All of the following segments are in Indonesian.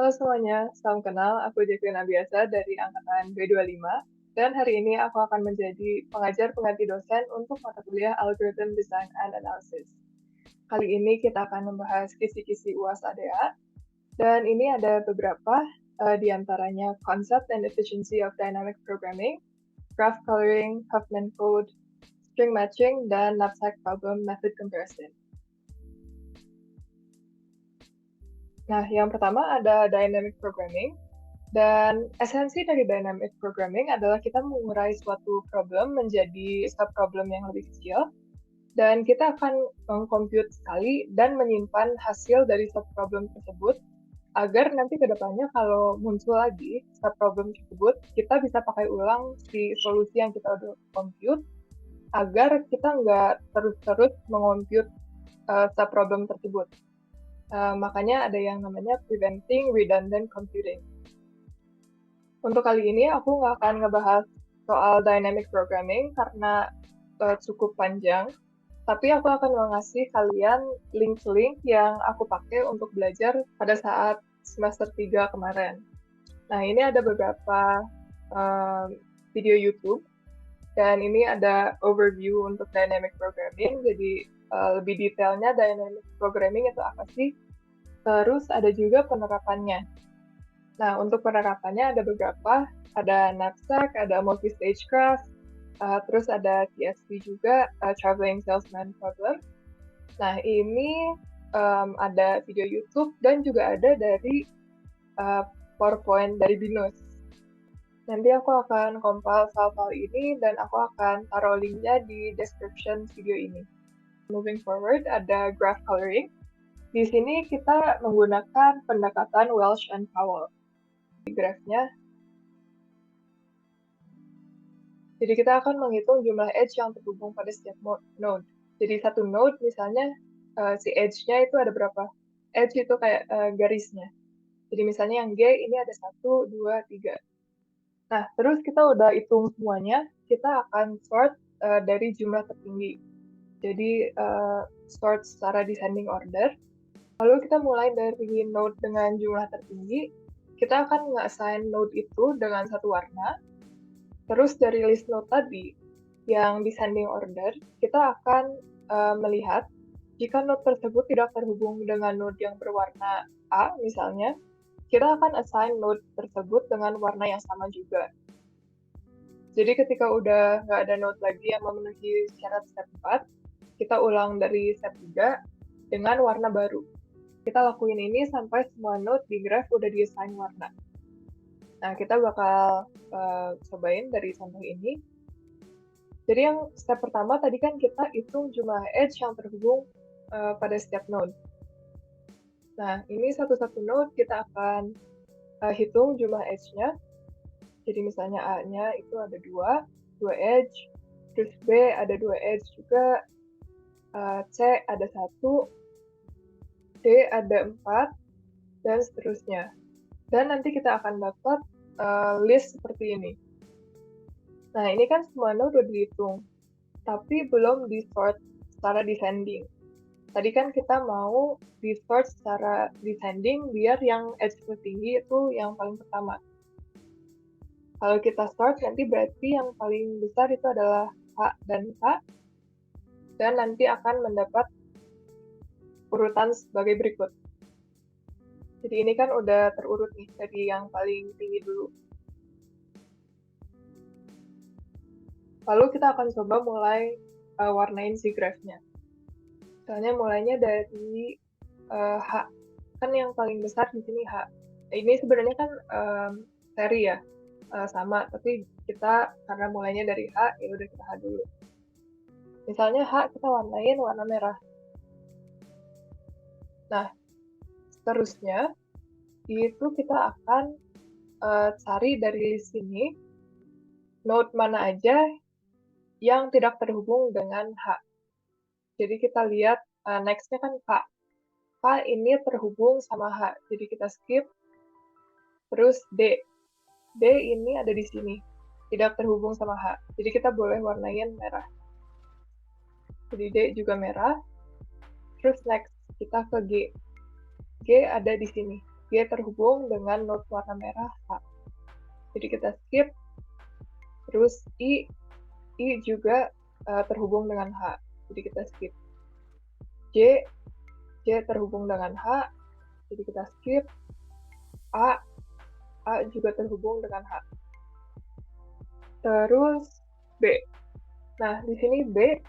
Halo semuanya, salam kenal. Aku Jeffrey Nabiasa dari angkatan B25, dan hari ini aku akan menjadi pengajar pengganti dosen untuk mata kuliah Algorithm Design and Analysis. Kali ini kita akan membahas kisi-kisi UAS ADA, dan ini ada beberapa, di antaranya Concept and Efficiency of Dynamic Programming, Graph Coloring, Huffman Code, String Matching, dan Knapsack Problem Method Comparison. Nah, yang pertama ada Dynamic Programming. Dan esensi dari dynamic programming adalah kita mengurai suatu problem menjadi sub-problem yang lebih kecil, dan kita akan mengcompute sekali dan menyimpan hasil dari sub-problem tersebut, agar nanti ke depannya kalau muncul lagi sub-problem tersebut, kita bisa pakai ulang si solusi yang kita udah compute, agar kita nggak terus-terus mengompute sub-problem tersebut. Makanya ada yang namanya preventing redundant computing. Untuk kali ini aku nggak akan ngebahas soal dynamic programming karena cukup panjang, tapi aku akan mengasih kalian link-link yang aku pakai untuk belajar pada saat semester 3 kemarin. Nah, ini ada beberapa video YouTube, dan ini ada overview untuk dynamic programming, jadi lebih detailnya dynamic programming itu apa sih, terus ada juga penerapannya. Nah, untuk penerapannya ada beberapa, ada Knapsack, ada Multi-Stage Graph, terus ada TSP juga, Traveling Salesman Problem. Nah, ini ada video YouTube dan juga ada dari PowerPoint dari Binus. Nanti aku akan compile file-file ini dan aku akan taruh linknya di description video ini. Moving forward, ada Graph Coloring. Di sini kita menggunakan pendekatan Welsh and Powell. Grafnya. Jadi kita akan menghitung jumlah edge yang terhubung pada setiap node. Jadi satu node misalnya si edge-nya itu ada berapa? Edge itu kayak garisnya. Jadi misalnya yang G ini ada 1, 2, 3. Nah, terus kita udah hitung semuanya, kita akan sort dari jumlah tertinggi. Jadi sort secara descending order. Lalu kita mulai dari node dengan jumlah tertinggi, kita akan nge-assign node itu dengan satu warna. Terus dari list node tadi, yang descending order, kita akan melihat jika node tersebut tidak terhubung dengan node yang berwarna A, misalnya, kita akan assign node tersebut dengan warna yang sama juga. Jadi ketika udah nggak ada node lagi yang memenuhi syarat step 4, kita ulang dari step 3 dengan warna baru. Kita lakuin ini sampai semua node di graph udah di-assign warna. Nah, kita bakal cobain dari contoh ini. Jadi yang step pertama tadi kan kita hitung jumlah edge yang terhubung pada setiap node. Nah, ini satu-satu node kita akan hitung jumlah edge-nya. Jadi misalnya A-nya itu ada 2 edge, terus B ada 2 edge juga, C ada 1, D ada 4, dan seterusnya. Dan nanti kita akan dapat list seperti ini. Nah, ini kan semua node udah dihitung, tapi belum di-sort secara descending. Tadi kan kita mau di-sort secara descending biar yang edge tertinggi itu yang paling pertama. Kalau kita sort, nanti berarti yang paling besar itu adalah H dan K, dan nanti akan mendapat urutan sebagai berikut. Jadi ini kan udah terurut nih, dari yang paling tinggi dulu. Lalu kita akan coba mulai warnain si grafnya. Misalnya mulainya dari H. Kan yang paling besar di sini H. Ini sebenarnya kan seri ya, sama, tapi kita karena mulainya dari H, ya udah kita H dulu. Misalnya H kita warnain warna merah. Nah, seterusnya itu kita akan cari dari sini node mana aja yang tidak terhubung dengan H. Jadi kita lihat next-nya kan K. K ini terhubung sama H, jadi kita skip. Terus D. D ini ada di sini, tidak terhubung sama H. Jadi kita boleh warnain merah. Jadi D juga merah. Terus next, kita ke G. G ada di sini. G terhubung dengan node warna merah H. Jadi kita skip. Terus I juga terhubung dengan H. Jadi kita skip. J terhubung dengan H. Jadi kita skip. A juga terhubung dengan H. Terus B. Nah, di sini B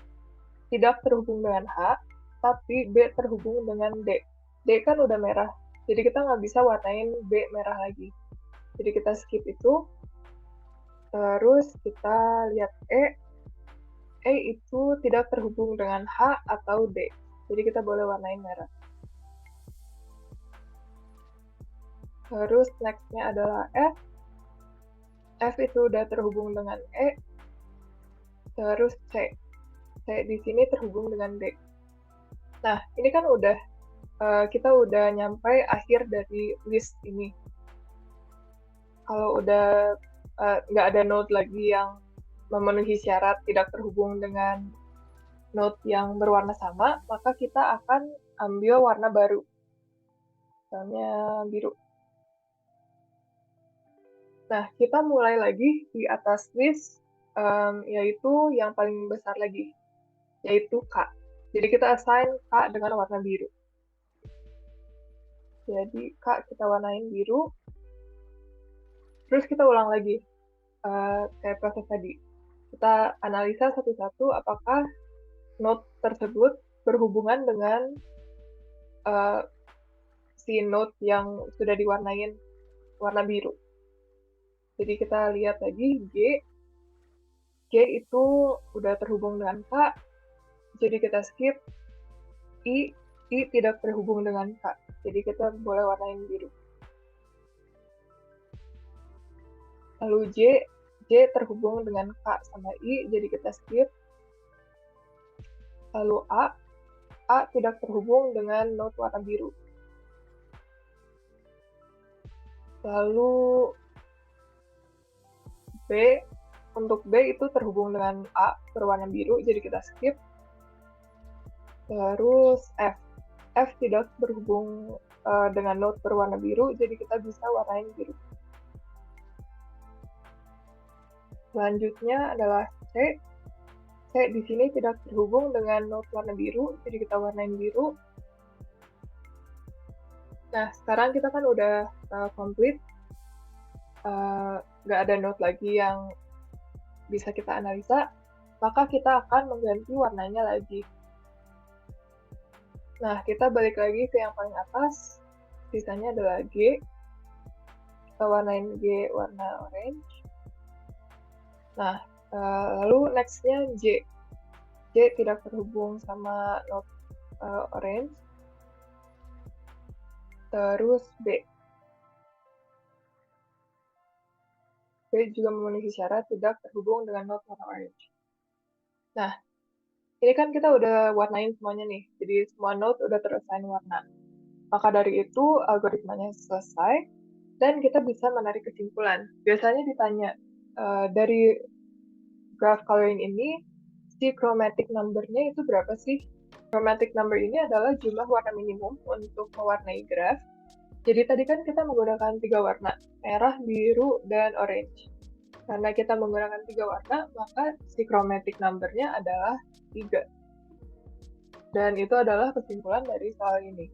tidak terhubung dengan H, tapi B terhubung dengan D. D kan udah merah, jadi kita nggak bisa warnain B merah lagi. Jadi kita skip itu. Terus kita lihat E. E itu tidak terhubung dengan H atau D. Jadi kita boleh warnain merah. Terus next-nya adalah F. F itu udah terhubung dengan E. Terus C. C di sini terhubung dengan D. Nah, ini kan udah kita udah nyampe akhir dari list ini. Kalau udah nggak ada node lagi yang memenuhi syarat tidak terhubung dengan node yang berwarna sama, maka kita akan ambil warna baru. Misalnya biru. Nah, kita mulai lagi di atas list, yaitu yang paling besar lagi, yaitu K. Jadi kita assign K dengan warna biru. Jadi K kita warnain biru. Terus kita ulang lagi, kayak proses tadi. Kita analisa satu-satu apakah node tersebut berhubungan dengan si node yang sudah diwarnain warna biru. Jadi kita lihat lagi G itu udah terhubung dengan K, jadi kita skip. I tidak terhubung dengan K, jadi kita boleh warnain biru. Lalu J terhubung dengan K sama I, jadi kita skip. Lalu A tidak terhubung dengan node warna biru. Lalu B, untuk B itu terhubung dengan A berwarna biru, jadi kita skip. Terus F tidak berhubung dengan node berwarna biru, jadi kita bisa warnain biru. Selanjutnya adalah C. C di sini tidak terhubung dengan node warna biru, jadi kita warnain biru. Nah, sekarang kita kan udah complete. Nggak ada node lagi yang bisa kita analisa, maka kita akan mengganti warnanya lagi. Nah, kita balik lagi ke yang paling atas, sisanya adalah G. Kita warnain G warna orange. Nah, lalu next-nya J. J tidak terhubung sama node orange. Terus B. B juga memenuhi syarat tidak terhubung dengan node warna orange. Nah, ini kan kita udah warnain semuanya nih, jadi semua node udah terassign warna. Maka dari itu, algoritmanya selesai, dan kita bisa menarik kesimpulan. Biasanya ditanya, dari graph coloring ini, si chromatic number-nya itu berapa sih? Chromatic number ini adalah jumlah warna minimum untuk mewarnai graph. Jadi tadi kan kita menggunakan 3 warna, merah, biru, dan orange. Karena kita menggunakan 3 warna, maka si chromatic number-nya adalah 3. Dan itu adalah kesimpulan dari soal ini.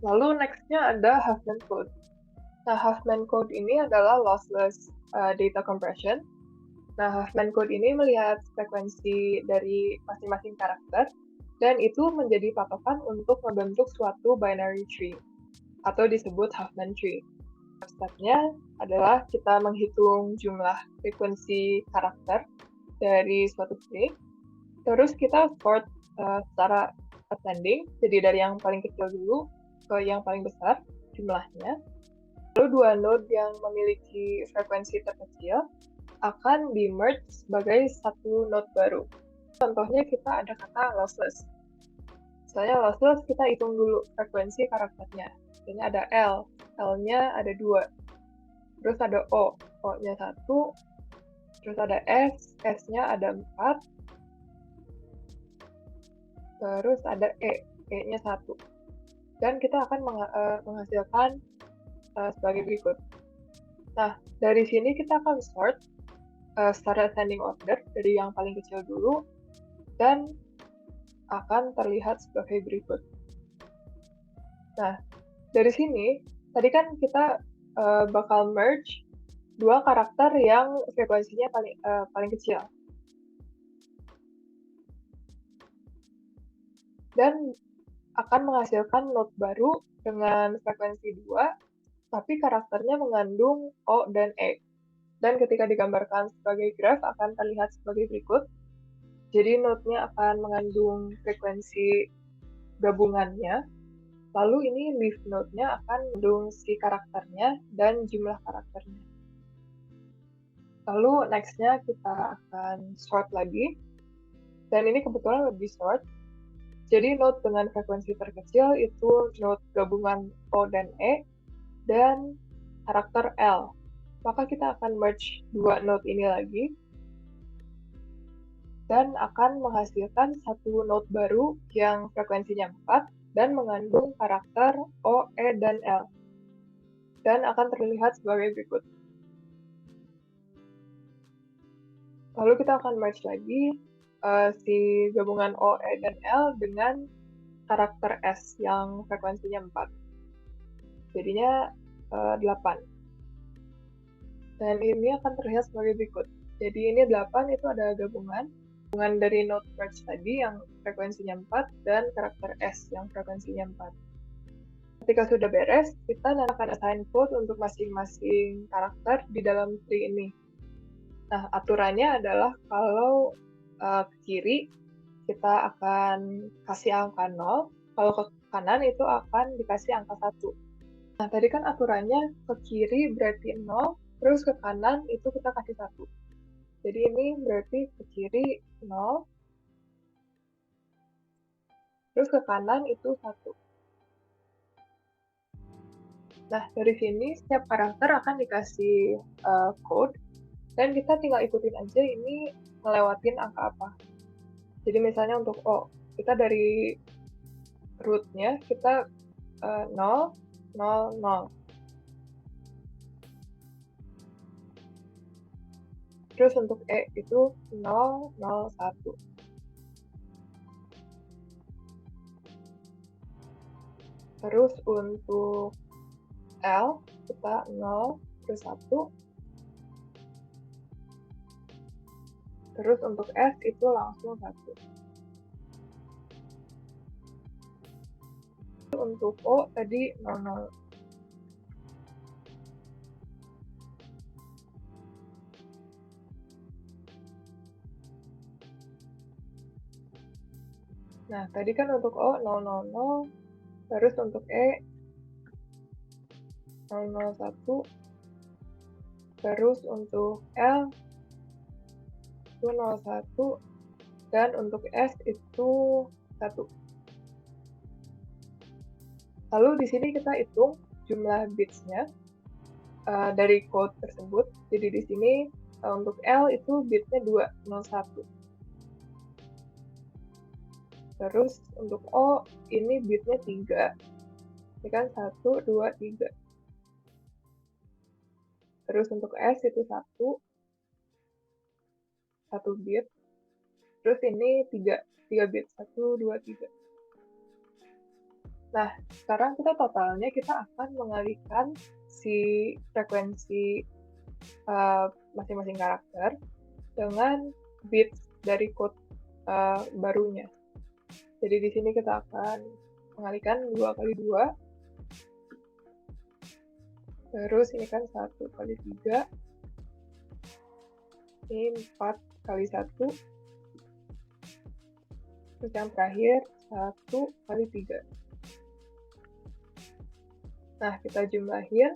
Lalu next-nya ada Huffman code. Nah, Huffman code ini adalah lossless data compression. Nah, Huffman code ini melihat frekuensi dari masing-masing karakter, dan itu menjadi patokan untuk membentuk suatu binary tree, atau disebut Huffman tree. Step-nya adalah kita menghitung jumlah frekuensi karakter dari suatu string, terus kita sort secara ascending, jadi dari yang paling kecil dulu ke yang paling besar jumlahnya. Lalu 2 node yang memiliki frekuensi terkecil akan di-merge sebagai satu node baru. Contohnya kita ada kata lossless. Misalnya lossless, kita hitung dulu frekuensi karakternya. Misalnya ada L, L-nya ada 2. Terus ada O, O-nya 1. Terus ada S, S-nya ada 4. Terus ada E, E-nya 1. dan kita akan menghasilkan sebagai berikut. Nah, dari sini kita akan start ascending order dari yang paling kecil dulu, dan akan terlihat sebagai berikut. Nah, dari sini, tadi kan kita bakal merge dua karakter yang frekuensinya paling kecil. Dan akan menghasilkan node baru dengan frekuensi 2, tapi karakternya mengandung O dan E. Dan ketika digambarkan sebagai graf akan terlihat sebagai berikut. Jadi node-nya akan mengandung frekuensi gabungannya, lalu ini leaf node-nya akan mengandung si karakternya dan jumlah karakternya. Lalu next-nya kita akan sort lagi, dan ini kebetulan lebih short. Jadi node dengan frekuensi terkecil itu node gabungan O dan E, dan karakter L. Maka kita akan merge dua node ini lagi, dan akan menghasilkan satu node baru yang frekuensinya 4, dan mengandung karakter O, E, dan L. Dan akan terlihat sebagai berikut. Lalu kita akan merge lagi si gabungan O, E, dan L dengan karakter S yang frekuensinya 4. Jadinya 8. Dan ini akan terlihat sebagai berikut. Jadi ini 8 itu ada gabungan dari node merge tadi yang frekuensinya 4 dan karakter S yang frekuensinya 4. Ketika sudah beres, kita akan assign code untuk masing-masing karakter di dalam tree ini. Nah, aturannya adalah kalau ke kiri, kita akan kasih angka 0, kalau ke kanan itu akan dikasih angka 1. Nah, tadi kan aturannya ke kiri berarti 0, terus ke kanan itu kita kasih 1. Jadi ini berarti ke kiri 0, terus ke kanan itu 1. Nah, dari sini setiap karakter akan dikasih code, dan kita tinggal ikutin aja ini ngelewatin angka apa. Jadi misalnya untuk O, kita dari root-nya kita 0, 0, 0. Terus untuk E itu 0, 0, 1. Terus untuk L kita 0, terus 1. Terus untuk S itu langsung 1. Untuk O tadi 0, 0. Nah, tadi kan untuk O 0, 0, 0. Terus untuk E 0, 0, 1. Terus untuk L itu 0, 1. Dan untuk S itu 1. Lalu di sini kita hitung jumlah bits-nya dari code tersebut. Jadi di sini untuk L itu bit-nya 2, 0, 1. Terus untuk O ini bit-nya 3. Ini kan 1, 2, 3. Terus untuk S itu 1 bit. Terus ini 3 bit, 1, 2, 3. Nah, sekarang totalnya kita akan mengalihkan si frekuensi masing-masing karakter dengan bits dari code barunya. Jadi di sini kita akan mengalihkan 2 kali 2. Terus ini kan 1 kali 3. Ini 4 kali 1. Terus yang terakhir 1 kali 3. Nah, kita jumlahin.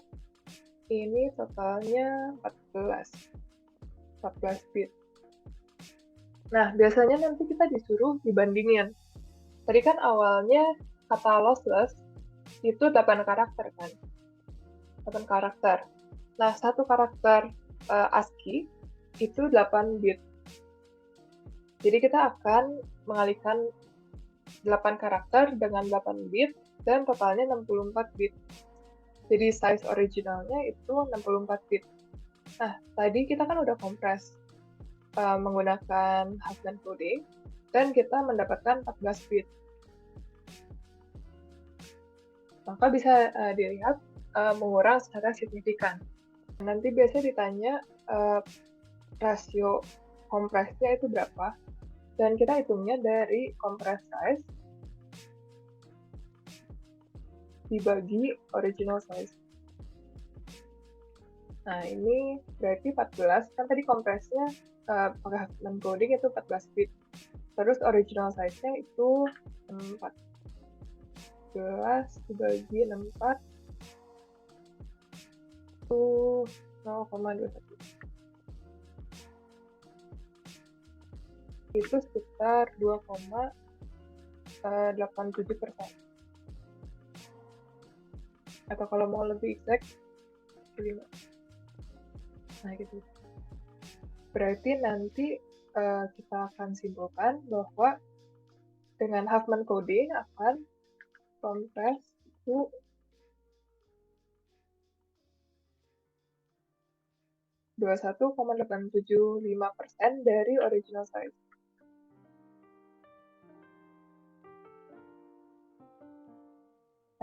Ini totalnya 14 bit. Nah, biasanya nanti kita disuruh dibandingin. Tadi kan awalnya kata lossless itu 8 karakter kan? 8 karakter. Nah, satu karakter ASCII itu 8 bit. Jadi kita akan mengalihkan 8 karakter dengan 8 bit dan totalnya 64 bit. Jadi size originalnya itu 64 bit. Nah, tadi kita kan udah kompres menggunakan Huffman coding, dan kita mendapatkan 14 bit. Maka bisa dilihat mengurang secara signifikan. Nanti biasanya ditanya rasio kompresnya itu berapa, dan kita hitungnya dari compress size dibagi original size. Nah, ini berarti 14, kan tadi kompresnya pakai Huffman coding itu 14 bit. Terus original size-nya itu 14 dibagi 64 itu 0,21. Itu sekitar 2,87%. Atau kalau mau lebih exact, 5. Nah, gitu. Berarti nanti kita akan simpulkan bahwa dengan Huffman coding akan kompres itu 21,875% dari original size.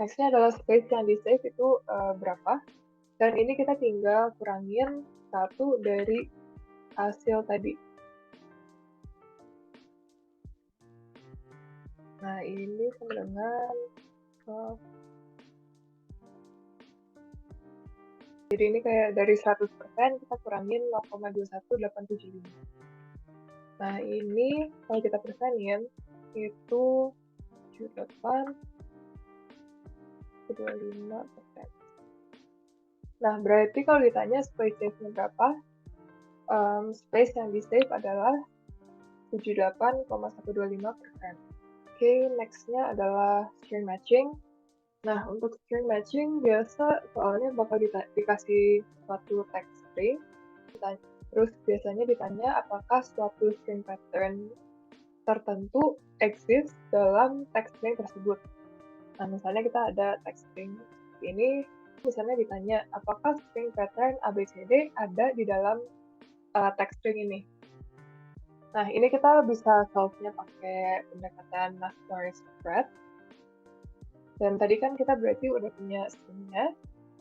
Nextnya adalah space yang di save itu berapa. Dan ini kita tinggal kurangin 1 dari hasil tadi. Nah, ini sama dengan jadi ini kayak dari 100% kita kurangin 0,21875. Nah, ini kalau kita persenin itu 78,25%. Nah, berarti kalau ditanya space save-nya berapa, space yang di save adalah 78,125%. Oke, next-nya adalah string matching. Nah, untuk string matching biasa soalnya bakal dikasih suatu text string. Terus biasanya ditanya apakah suatu string pattern tertentu exist dalam text string tersebut. Nah, misalnya kita ada text string ini, misalnya ditanya apakah string pattern ABCD ada di dalam text string ini. Nah, ini kita bisa solve-nya pakai pendekatan Nash-Morris spread. Dan tadi kan kita berarti udah punya string-nya.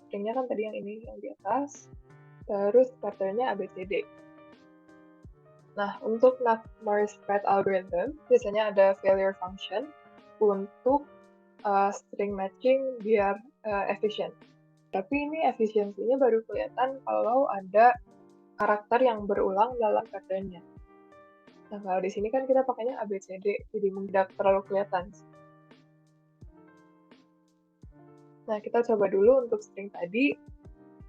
String-nya kan tadi yang ini, yang di atas. Terus pattern-nya ABCD. Nah, untuk Nash-Morris spread algorithm, biasanya ada failure function untuk string matching biar efisien. Tapi ini efisiensinya baru kelihatan kalau ada karakter yang berulang dalam pattern-nya. Nah, kalau di sini kan kita pakainya ABCD, jadi tidak terlalu kelihatan. Nah, kita coba dulu untuk string tadi.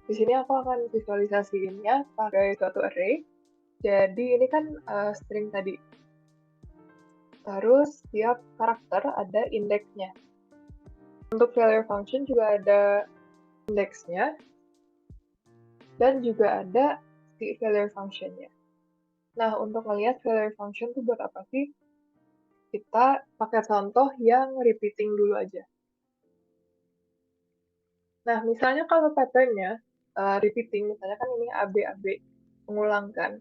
Di sini aku akan visualisasiinnya pakai suatu array. Jadi ini kan string tadi. Terus setiap karakter ada indeksnya. Untuk failure function juga ada indeksnya. Dan juga ada si failure function-nya. Nah, untuk melihat failure function itu buat apa sih? Kita pakai contoh yang repeating dulu aja. Nah, misalnya kalau pattern-nya repeating, misalnya kan ini AB-AB, mengulang kan.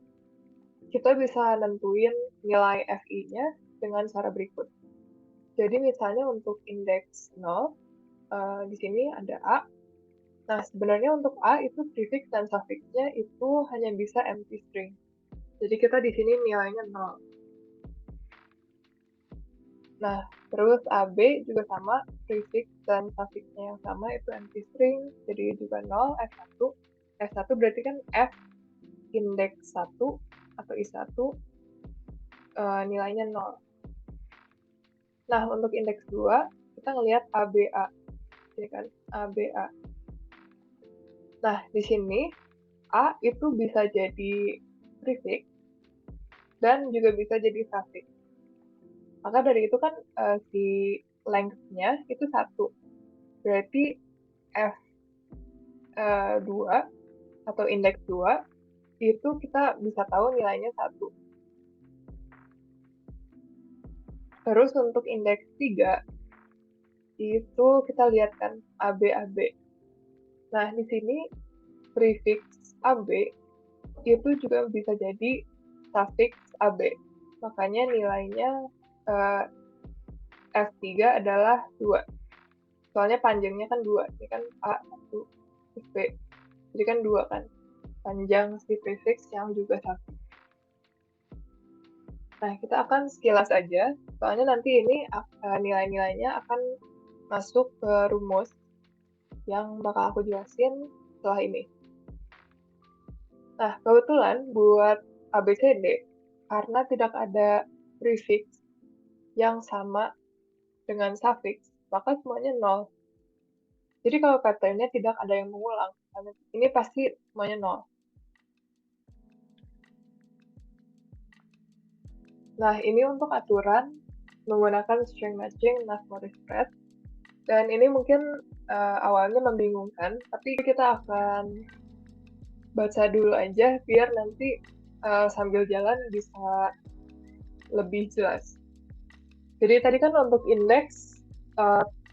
Kita bisa nentuin nilai FI-nya dengan cara berikut. Jadi misalnya untuk indeks 0, di sini ada A. Nah, sebenarnya untuk A itu prefix dan suffix-nya itu hanya bisa empty string. Jadi kita di sini nilainya 0. Nah, terus AB juga sama, prefix dan suffix-nya yang sama itu empty string, jadi juga 0, F1. F1 berarti kan F indeks 1 atau I1 nilainya 0. Nah, untuk indeks 2, kita ngelihat ABA. Ini kan, ABA. Nah, di sini A itu bisa jadi prefix dan juga bisa jadi suffix. Maka dari itu kan si length-nya itu 1. Berarti F2 atau indeks 2 itu kita bisa tahu nilainya 1. Terus untuk indeks 3, itu kita lihat kan AB AB. Nah, di sini prefix AB itu juga bisa jadi suffix AB. Makanya nilainya F3 adalah 2. Soalnya panjangnya kan 2. Ini kan A1, B. Jadi kan 2 kan. Panjang si prefix yang juga suffix. Nah, kita akan sekilas aja. Soalnya nanti ini nilai-nilainya akan masuk ke rumus yang bakal aku jelasin setelah ini. Nah, kebetulan buat ABCD, karena tidak ada prefix yang sama dengan suffix, maka semuanya 0. Jadi kalau patternnya tidak ada yang mengulang, ini pasti semuanya 0. Nah, ini untuk aturan menggunakan string matching math model spread. Dan ini mungkin awalnya membingungkan, tapi kita akan baca dulu aja biar nanti sambil jalan bisa lebih jelas. Jadi tadi kan untuk indeks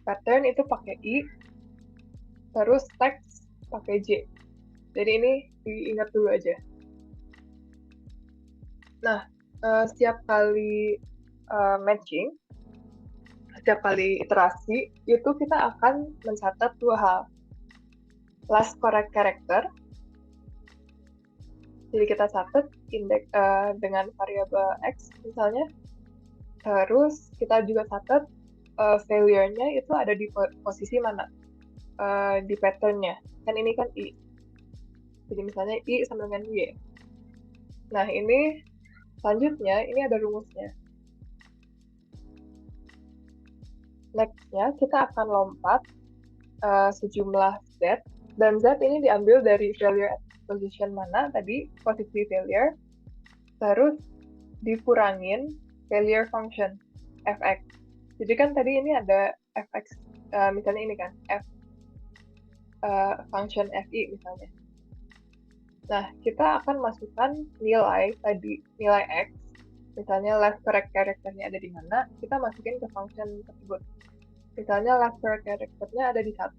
pattern itu pakai I, terus teks pakai J. Jadi ini diingat dulu aja. Nah, setiap kali matching, setiap kali iterasi, itu kita akan mencatat 2 hal. Last correct character, jadi kita catat indeks dengan variabel X misalnya. Terus kita juga catat failure-nya itu ada di posisi mana di pattern-nya. Kan ini kan I. Jadi misalnya I sama dengan Y. Nah ini selanjutnya ini ada rumusnya. Next-nya kita akan lompat sejumlah Z. Dan Z ini diambil dari failure at position mana tadi, posisi failure. Terus dikurangin failure function, fx. Jadi kan tadi ini ada fx, misalnya ini kan, function fi misalnya. Nah, kita akan masukkan nilai tadi, nilai x, misalnya last correct character-nya ada di mana, kita masukin ke function tersebut. Misalnya last correct character-nya ada di 1.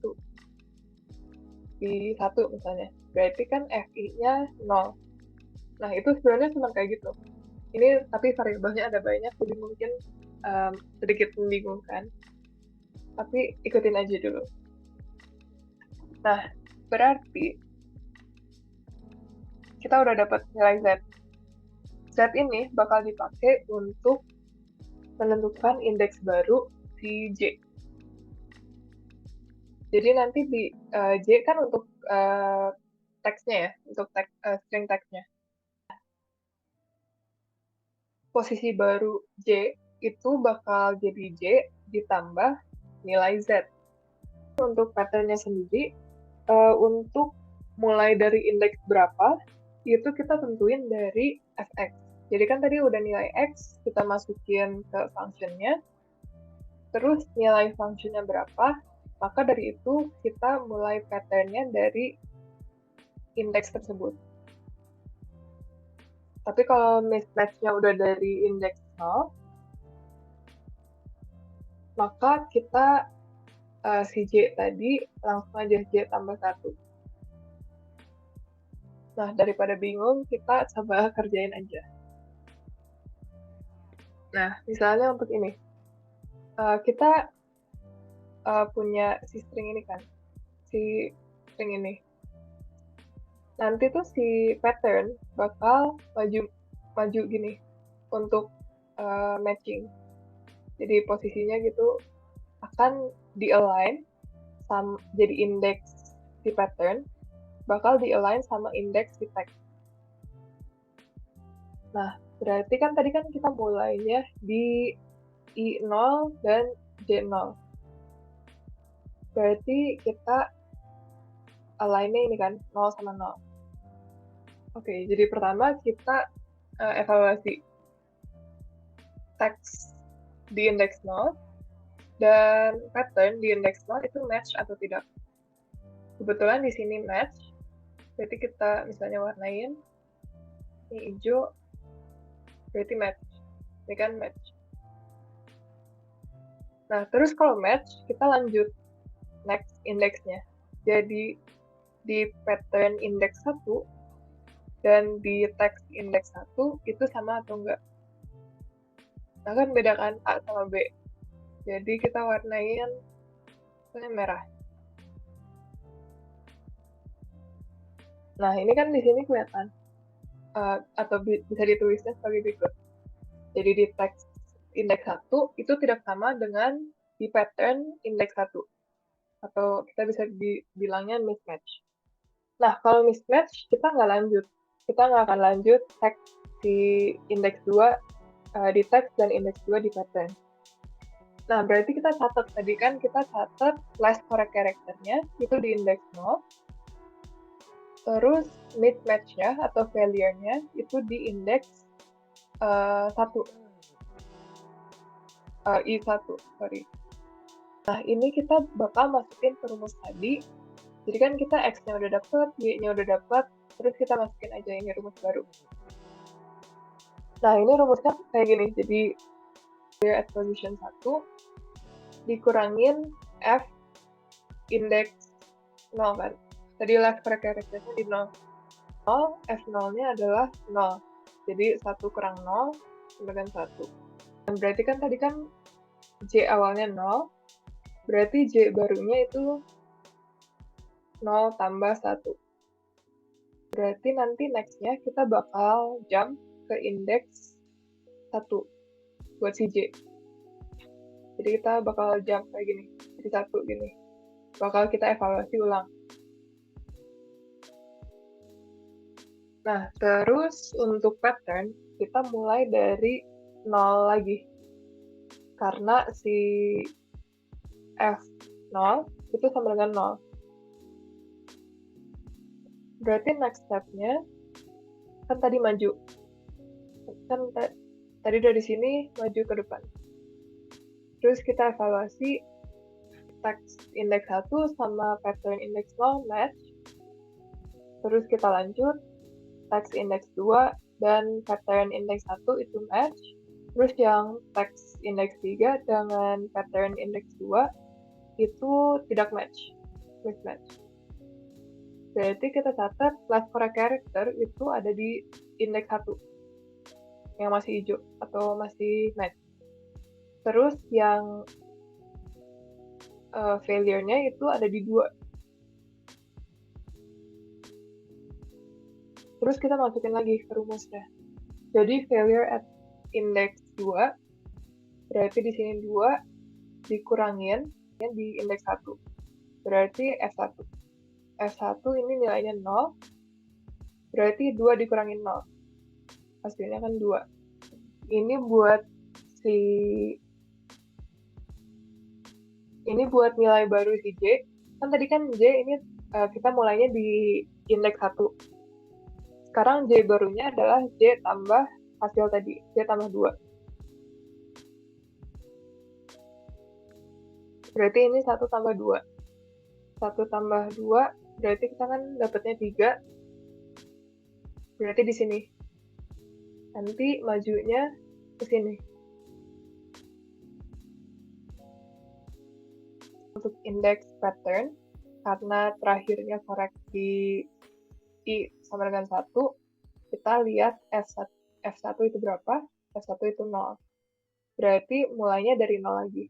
Di 1 misalnya. Berarti kan fi-nya 0. Nah, itu sebenarnya cuma kayak gitu. Ini tapi variabelnya ada banyak, jadi mungkin sedikit membingungkan. Tapi ikutin aja dulu. Nah, berarti kita udah dapat nilai Z. Z ini bakal dipakai untuk menentukan indeks baru si J. Jadi nanti di J kan untuk teksnya ya, untuk string teksnya. Posisi baru J itu bakal jadi J ditambah nilai Z. Untuk patternnya sendiri, untuk mulai dari indeks berapa, itu kita tentuin dari fx. Jadi kan tadi udah nilai x, kita masukin ke functionnya, terus nilai functionnya berapa, maka dari itu kita mulai patternnya dari indeks tersebut. Tapi kalau mismatch-nya udah dari indeks 0, maka kita si J tadi langsung aja J tambah 1. Nah, daripada bingung, kita coba kerjain aja. Nah, misalnya untuk ini. Kita punya si string ini kan. Si string ini. Nanti tuh si pattern bakal maju gini untuk matching. Jadi posisinya gitu akan di-align jadi indeks si pattern bakal di-align sama indeks si text. Nah, berarti kan tadi kan kita mulainya di I0 dan J0. Berarti kita align-nya ini kan 0 sama 0. Oke, jadi pertama kita evaluasi teks di indeks 0 dan pattern di indeks 0 itu match atau tidak. Kebetulan di sini match, berarti kita misalnya warnain ini hijau, berarti match. Ini kan match. Nah, terus kalau match, kita lanjut next index-nya. Jadi, di pattern index 1 dan di text index 1 itu sama atau enggak. Nah, kan bedakan A sama B. Jadi, kita warnain merah. Nah, ini kan di sini kelihatan. Atau bisa ditulisnya sebagai berikut. Jadi, di text index 1 itu tidak sama dengan di pattern index 1. Atau kita bisa dibilangnya mismatch. Nah, kalau mismatch, kita nggak lanjut. Kita nggak akan lanjut text di index 2 di text dan index 2 di pattern. Nah, berarti kita catat. Tadi kan kita catat last correct character-nya itu di index 0. Terus mismatch-nya atau failure-nya itu di index 1. I1, sorry. Nah, ini kita bakal masukin ke rumus tadi. Jadi kan kita X-nya udah dapet, Y-nya udah dapet, terus kita masukin aja ini rumus baru. Nah, ini rumusnya kayak gini. Jadi, failure at position 1 dikurangin F index 0 kan. Tadi last correct character-nya di 0. F0-nya adalah 0. Jadi 1 kurang 0 sama dengan 1. Dan berarti kan tadi kan J awalnya 0, berarti J barunya itu 0 tambah 1. Berarti nanti next-nya kita bakal jump ke index 1 buat si J. Jadi kita bakal jump kayak gini, jadi 1 gini. Bakal kita evaluasi ulang. Nah, terus untuk pattern, kita mulai dari 0 lagi. Karena si F0 itu sama dengan 0. Berarti next step-nya, kan tadi maju. Kan tadi dari sini maju ke depan. Terus kita evaluasi text index 1 sama pattern index 0 match. Terus kita lanjut, text index 2 dan pattern index 1 itu match. Terus yang text index 3 dengan pattern index 2 itu tidak match, mismatch. Berarti kita catat last correct character itu ada di index 1 yang masih hijau atau masih match. Terus yang failure-nya itu ada di 2. Terus kita masukin lagi ke rumusnya. Jadi failure at index 2 berarti di sini 2 dikurangin di index 1. Berarti F1. F1 ini nilainya 0. Berarti 2 dikurangin 0. Hasilnya kan 2. Ini buat nilai baru si J. Kan tadi kan J ini kita mulainya di index 1. Sekarang J barunya adalah J tambah hasil tadi, J tambah 2. Berarti ini 1 tambah 2. 1 tambah 2, berarti kita kan dapatnya 3. Berarti di sini. Nanti majunya ke sini. Untuk index pattern, karena terakhirnya correct di I sama dengan 1, kita lihat F1 itu berapa, F1 itu 0. Berarti mulainya dari 0 lagi.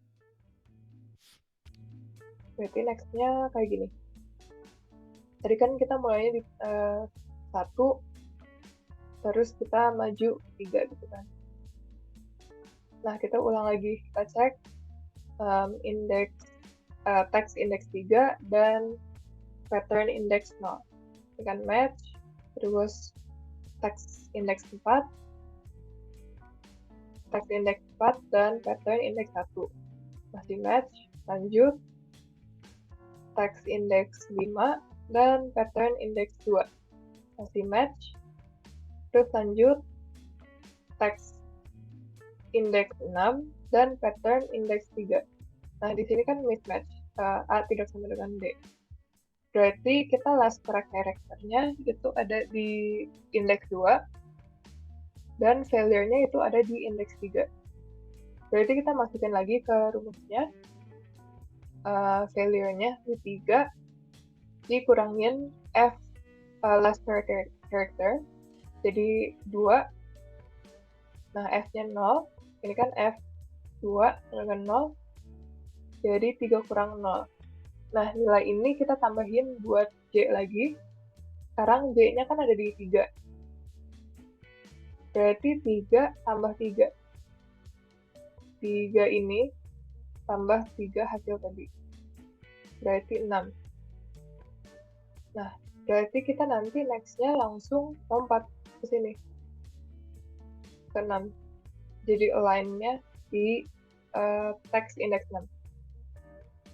Berarti next-nya kayak gini. Tadi kan kita mulainya di 1, terus kita maju 3 gitu kan. Nah, kita ulang lagi. Kita cek text index 3 dan pattern index 0. Dengan match, terus text index 4, text index 4 dan pattern index 1. Masih match, lanjut text index 5 dan pattern index 2. Masih match. Terus lanjut text index 6 dan pattern index 3. Nah, di sini kan mismatch. A tidak sama dengan D. Berarti kita last correct character-nya itu ada di index 2 dan failure-nya itu ada di index 3. Berarti kita masukin lagi ke rumusnya, value-nya di 3 dikurangin F last character, jadi 2. Nah, F-nya 0, ini kan F2 dengan 0, jadi 3 kurang 0. Nah, nilai ini kita tambahin buat J lagi. Sekarang J-nya kan ada di 3. Berarti 3 tambah 3. 3 ini tambah 3 hasil tadi. Berarti 6. Nah, berarti kita nanti next-nya langsung lompat ke sini. Ke 6. Jadi align-nya di text index 6.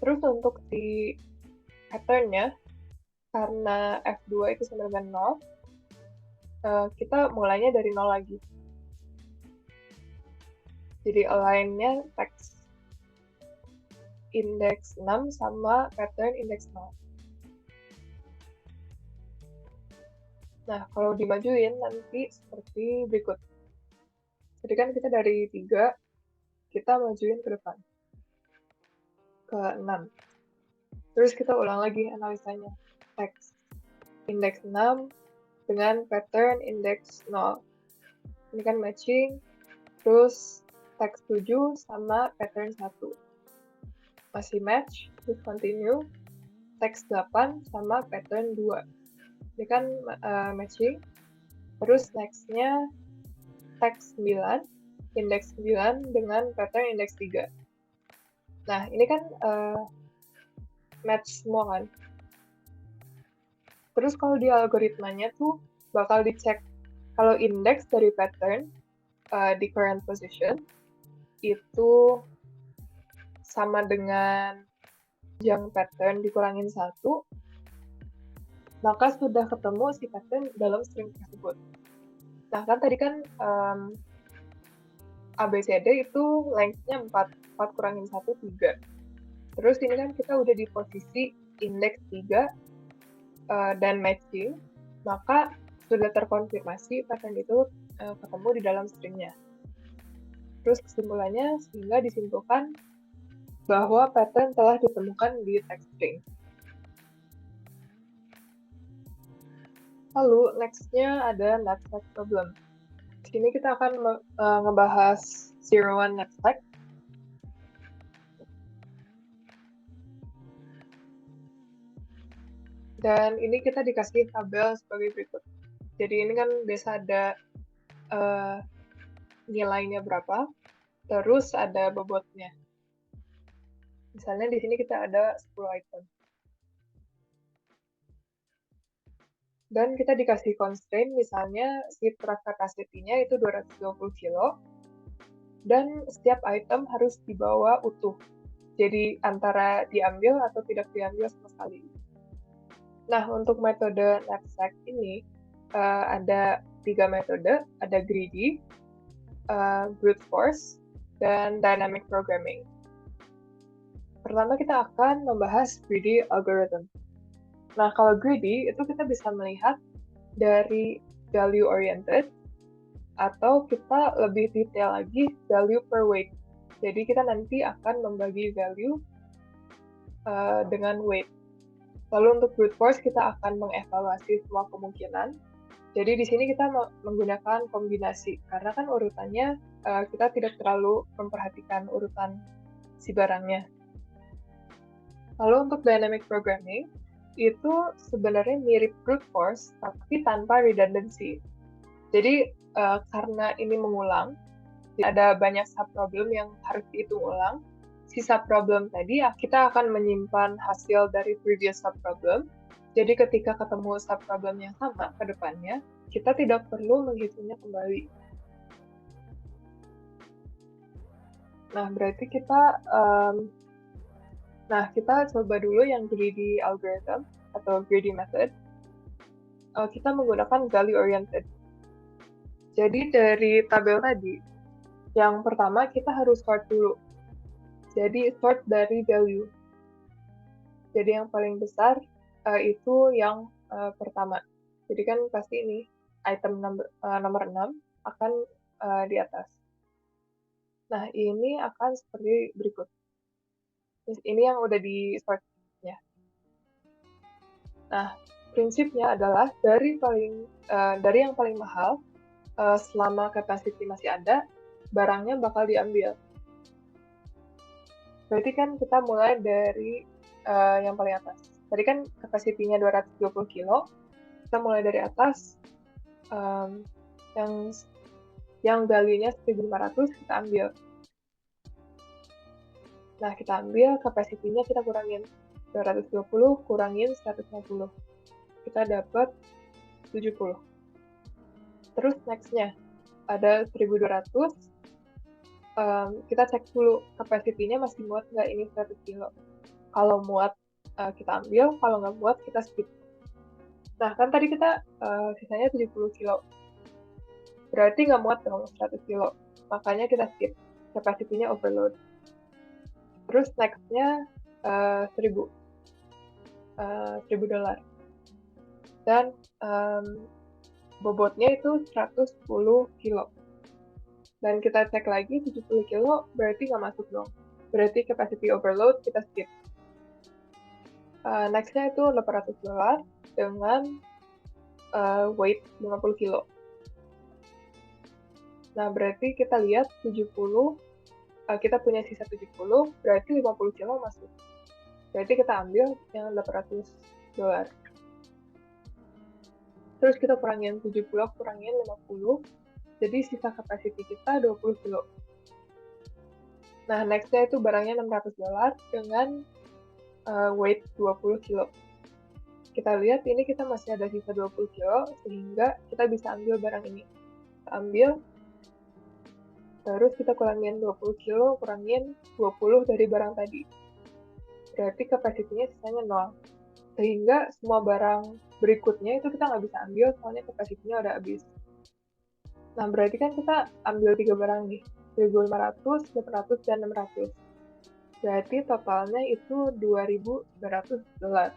Terus untuk si pattern-nya, karena F2 itu sama dengan 0, kita mulainya dari 0 lagi. Jadi align-nya text index 6 sama pattern index 0. Nah, kalau dimajuin nanti seperti berikut. Jadi kan kita dari 3, kita majuin ke depan. Ke 6. Terus kita ulang lagi analisanya. Text index 6 dengan pattern index 0. Ini kan matching. Terus text 7 sama pattern 1. Masih match, terus continue. Text 8 sama pattern 2. Ini kan matching. Terus next-nya text 9, index 9 dengan pattern index 3. Nah, ini kan match semua kan. Terus kalau di algoritmanya tuh bakal dicek kalau index dari pattern di current position itu sama dengan yang pattern dikurangin 1, maka sudah ketemu si pattern dalam string tersebut. Nah, kan tadi kan ABCD itu length-nya 4. 4 kurangin 1, 3. Terus ini kan kita udah di posisi index 3 dan matching, maka sudah terkonfirmasi pattern itu ketemu di dalam stringnya. Terus kesimpulannya, sehingga disimpulkan bahwa pattern telah ditemukan di text string. Lalu, next-nya ada knapsack problem. Di sini kita akan ngebahas 01 knapsack. Dan ini kita dikasih tabel sebagai berikut. Jadi ini kan biasa ada nilainya berapa, terus ada bobotnya. Misalnya di sini kita ada 10 item. Dan kita dikasih constraint, misalnya si truk capacity-nya itu 220 kilo, dan setiap item harus dibawa utuh. Jadi antara diambil atau tidak diambil sama sekali. Nah, untuk metode knapsack ini ada 3 metode, ada greedy, brute force, dan dynamic programming. Pertama kita akan membahas greedy algorithm. Nah, kalau greedy itu kita bisa melihat dari value oriented, atau kita lebih detail lagi value per weight. Jadi kita nanti akan membagi value dengan weight. Lalu untuk brute force kita akan mengevaluasi semua kemungkinan. Jadi di sini kita menggunakan kombinasi, karena kan urutannya kita tidak terlalu memperhatikan urutan si barangnya. Lalu untuk dynamic programming, itu sebenarnya mirip brute force, tapi tanpa redundancy. Jadi karena ini mengulang, ada banyak subproblem yang harus dihitung ulang. Si subproblem tadi kita akan menyimpan hasil dari previous subproblem. Jadi ketika ketemu subproblem yang sama ke depannya, kita tidak perlu menghitungnya kembali. Nah, berarti kita coba dulu yang greedy algorithm atau greedy method. Kita menggunakan value oriented. Jadi dari tabel tadi, yang pertama kita harus sort dulu. Jadi sort dari value. Jadi yang paling besar itu yang pertama. Jadi kan pasti ini item nomor 6 akan di atas. Nah, ini akan seperti berikut. Ini yang udah di sort ya. Nah, prinsipnya adalah dari yang paling mahal, selama capacity masih ada, barangnya bakal diambil. Berarti kan kita mulai dari yang paling atas. Tadi kan capacity-nya 220 kilo, kita mulai dari atas, yang value-nya 1.500 kita ambil. Nah, kita ambil capacity-nya, kita kurangin 220 kurangin 150. Kita dapat 70. Terus next-nya ada 1.200. Kita cek dulu capacity-nya masih muat nggak ini 100 kilo. Kalau muat, kita ambil. Kalau nggak muat, kita skip. Nah, kan tadi kita sisanya 70 kilo. Berarti nggak muat dong 100 kilo. Makanya kita skip. Capacity-nya overload. Terus next-nya 1.000 $1.000. Dan bobotnya itu 110 kilo. Dan kita cek lagi 70 kilo, berarti nggak masuk dong. Berarti capacity overload, kita skip. Next-nya itu $800 dengan weight 50 kilo. Nah, berarti kita lihat 70, kita punya sisa 70, berarti 50 kilo masuk. Berarti kita ambil yang $800. Terus kita kurangin 70, kurangin 50, jadi sisa capacity kita 20 kilo. Nah, next-nya itu barangnya $600 dengan weight 20 kilo. Kita lihat ini kita masih ada sisa 20 kilo, sehingga kita bisa ambil barang ini. Kita ambil, terus kita kurangin 20 kilo, kurangin 20 dari barang tadi. Berarti kapasitinya sisanya 0. Sehingga semua barang berikutnya itu kita nggak bisa ambil, soalnya kapasitinya udah habis. Nah, berarti kan kita ambil 3 barang nih, 1.500, 800, dan 600. Berarti totalnya itu $2.900.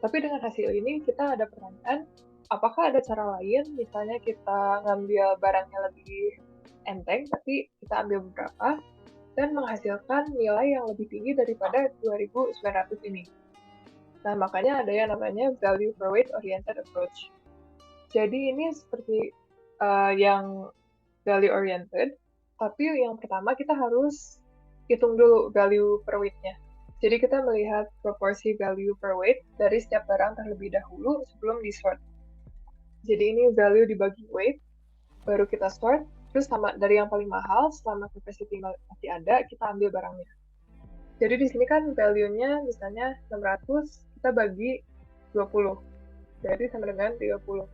Tapi dengan hasil ini kita ada pertanyaan, apakah ada cara lain, misalnya kita ngambil barangnya lebih enteng, tapi kita ambil beberapa, dan menghasilkan nilai yang lebih tinggi daripada 2.900 ini. Nah, makanya ada yang namanya value per weight oriented approach. Jadi ini seperti yang value oriented, tapi yang pertama kita harus hitung dulu value per weight-nya. Jadi kita melihat proporsi value per weight dari setiap barang terlebih dahulu sebelum di sort. Jadi ini value dibagi weight, baru kita sort, terus sama dari yang paling mahal, selama capacity masih ada, kita ambil barangnya. Jadi di sini kan value-nya misalnya 600, kita bagi 20. Berarti sama dengan 30.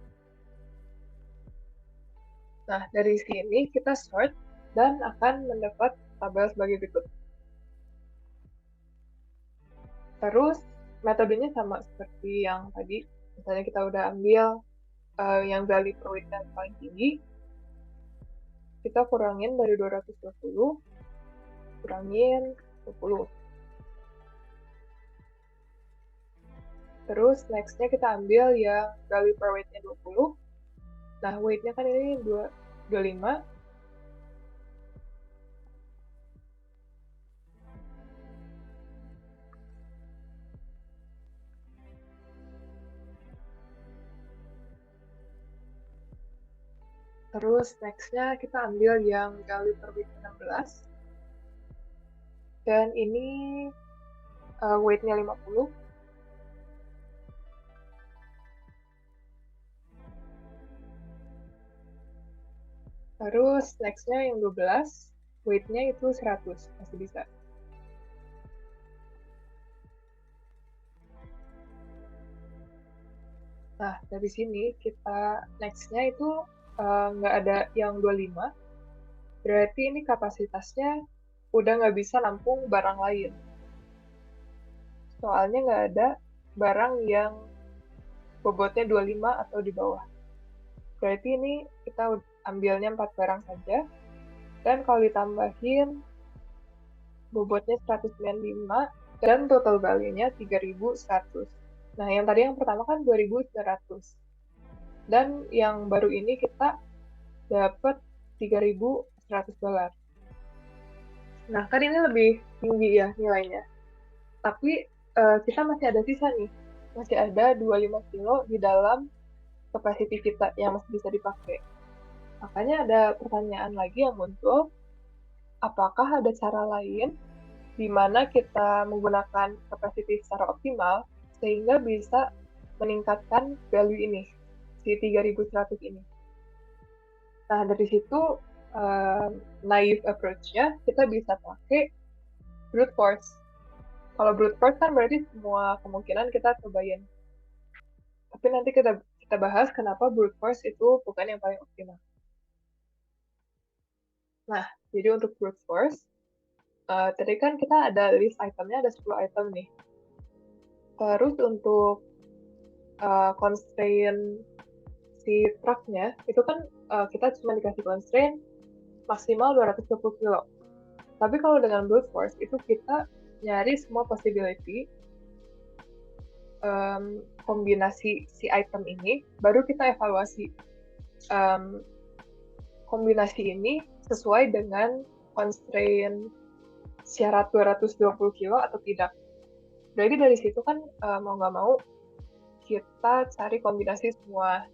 Nah, dari sini kita sort dan akan mendapat tabel sebagai berikut. Terus, metodenya sama seperti yang tadi. Misalnya kita udah ambil yang value per weight yang paling tinggi, kita kurangin dari 220, kurangin 20. Terus next-nya kita ambil yang value per weight-nya 20. Nah, weight-nya kan ini 25. Terus next-nya kita ambil yang value per weight 16. Dan ini weight-nya 50. Terus next-nya yang 12, weight-nya itu 100, masih bisa. Nah, dari sini kita next-nya itu nggak ada yang 25, berarti ini kapasitasnya udah nggak bisa nampung barang lain. Soalnya nggak ada barang yang bobotnya 25 atau di bawah. Berarti ini kita ambilnya 4 barang saja. Dan kalau ditambahin bobotnya 195 dan total value-nya 3.100. Nah, yang tadi yang pertama kan 2.900. Dan yang baru ini kita dapat 3.100. $100. Nah, kan ini lebih tinggi ya nilainya. Tapi kita masih ada sisa nih. Masih ada 25 kilo di dalam capacity kita yang masih bisa dipakai. Makanya ada pertanyaan lagi yang muncul, apakah ada cara lain di mana kita menggunakan capacity secara optimal sehingga bisa meningkatkan value ini, si 3100 ini. Nah, dari situ naive approach-nya kita bisa pakai brute force. Kalau brute force kan berarti semua kemungkinan kita cobain. Tapi nanti kita bahas kenapa brute force itu bukan yang paling optimal. Nah, jadi untuk brute force, tadi kan kita ada list itemnya, ada 10 item nih. Terus untuk constraint si truknya, itu kan kita cuma dikasih constraint maksimal 220 kilo. Tapi kalau dengan brute force, itu kita nyari semua possibility kombinasi si item ini, baru kita evaluasi kombinasi ini sesuai dengan constraint syarat 220 kilo atau tidak. Jadi dari situ kan mau nggak mau kita cari kombinasi semua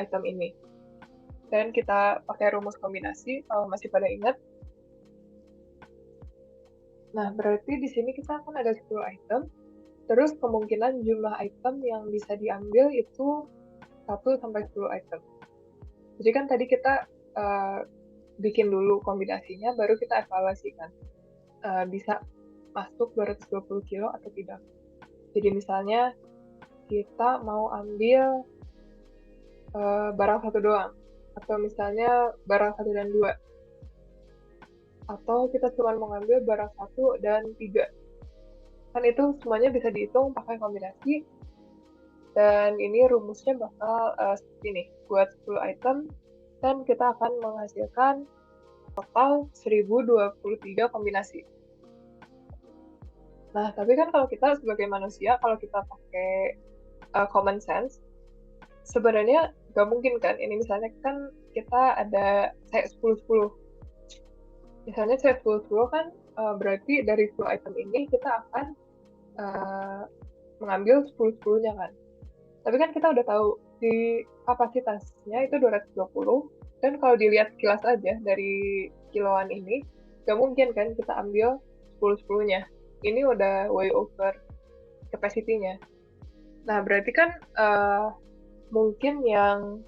item ini. Dan kita pakai rumus kombinasi, kalau masih pada ingat. Nah, berarti di sini kita akan ada 10 item. Terus kemungkinan jumlah item yang bisa diambil itu 1-10 item. Jadi kan tadi kita bikin dulu kombinasinya, baru kita evaluasikan. Bisa masuk 220 kilo atau tidak. Jadi misalnya kita mau ambil barang satu doang, atau misalnya barang 1 dan 2, atau kita cuma mau ngambil barang 1 dan 3. Kan itu semuanya bisa dihitung pakai kombinasi, dan ini rumusnya bakal seperti ini. Buat 10 item, dan kita akan menghasilkan total 1023 kombinasi. Nah, tapi kan kalau kita sebagai manusia, kalau kita pakai common sense, sebenarnya nggak mungkin kan. Ini misalnya kan kita ada kayak 10-10. Misalnya saya 10-10 kan berarti dari 10 item ini kita akan mengambil 10-10-nya kan. Tapi kan kita udah tahu di kapasitasnya itu 220, dan kalau dilihat sekilas aja dari kiloan ini, nggak mungkin kan kita ambil 10-10-nya. Ini udah way over capacity-nya. Nah, berarti kan mungkin yang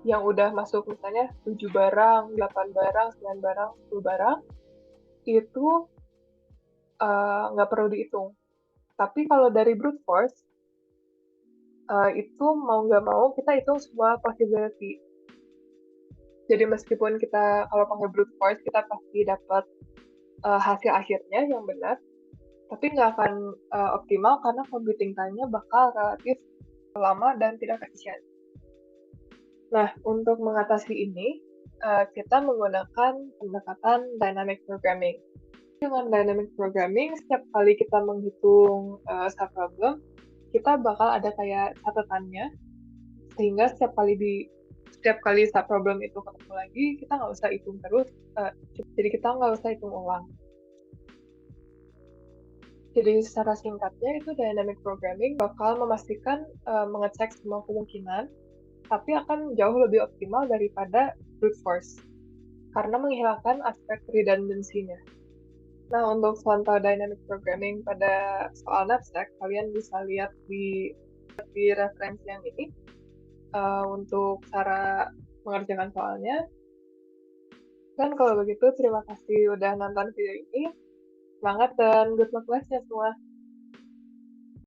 udah masuk misalnya 7 barang, 8 barang, 9 barang, 10 barang, itu nggak perlu dihitung. Tapi kalau dari brute force, itu mau nggak mau kita hitung semua possibility. Jadi meskipun kita kalau pakai brute force, kita pasti dapat hasil akhirnya yang benar, tapi nggak akan optimal karena computing time-nya bakal relatif lama dan tidak efisien. Nah, untuk mengatasi ini, kita menggunakan pendekatan dynamic programming. Dengan dynamic programming, setiap kali kita menghitung subproblem, kita bakal ada kayak catatannya, sehingga setiap kali subproblem itu ketemu lagi, kita nggak usah hitung terus, jadi kita nggak usah hitung ulang. Jadi secara singkatnya itu dynamic programming bakal memastikan mengecek semua kemungkinan, tapi akan jauh lebih optimal daripada brute force, karena menghilangkan aspek redundancy-nya. Nah, untuk contoh dynamic programming pada soal knapsack, kalian bisa lihat di referensi yang ini untuk cara mengerjakan soalnya. Dan kalau begitu, terima kasih udah nonton video ini. Semangat dan good luck class-nya semua.